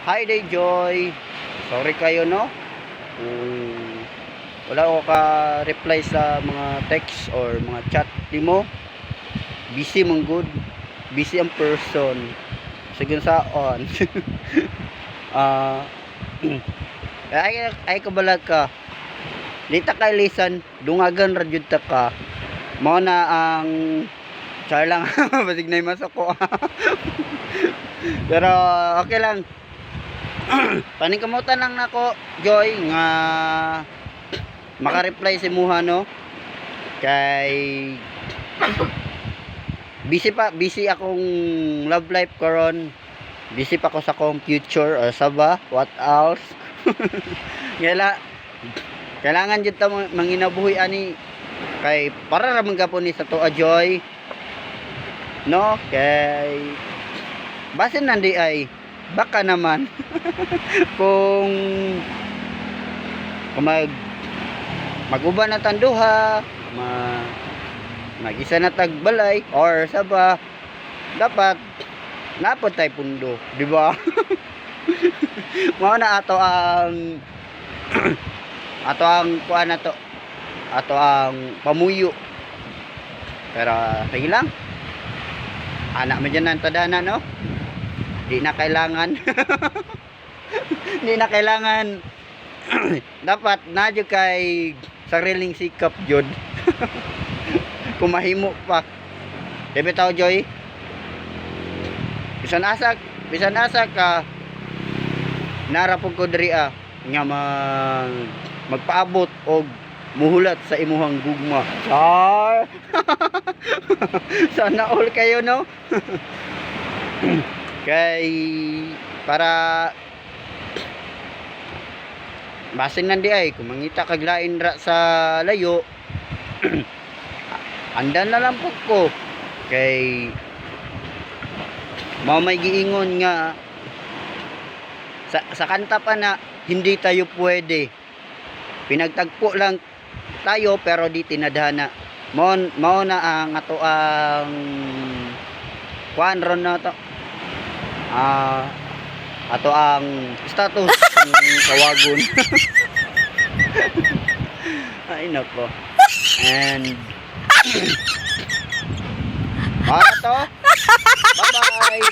Hi day Joy. Sorry kayo no. Wala ako ka-reply sa mga text or mga chat di mo. Busy mong good. Busy ang person. Sige sa on. Ah ay kabalag ka. Dita kay lisan dungagan ra jud ta ka. Mao na ang char lang basig na mas ako. Pero okay lang. Paningkamutan lang nako Joy nga maka-reply si Muha no. Kay busy akong love life karon. Busy pa ko sa akong future or saba what else. Kailangan jud ta manginabuhi ani kay para ra man gapon ni sa tuwa Joy. No, kay basin nandi ay baka naman kung mag-uban na tanduha mag-isa na tagbalay or saba dapat napod tay pundo di ba? Mao na ato ang kuan na to ato ang pamuyo pero sige lang anak mo dyan ng tadhana no. Di na kailangan di na kailangan dapat na jud kay sariling sikap jud. Kumahimo pa debe taw Joy bisan asa ka narapog ko diri nga magpaabot og muhulat sa imuhang gugma char. Sana all kayo no. Kay para basin nandi ay kung mangita kag lain ra sa layo andan na lang po ko kay mao may giingon nga sa kanta pa na hindi tayo pwede pinagtagpo lang tayo pero di tinadhana mao na ang ato ang kuan ron na to ato ang status ng kawagon. Ay nako and para to bye bye.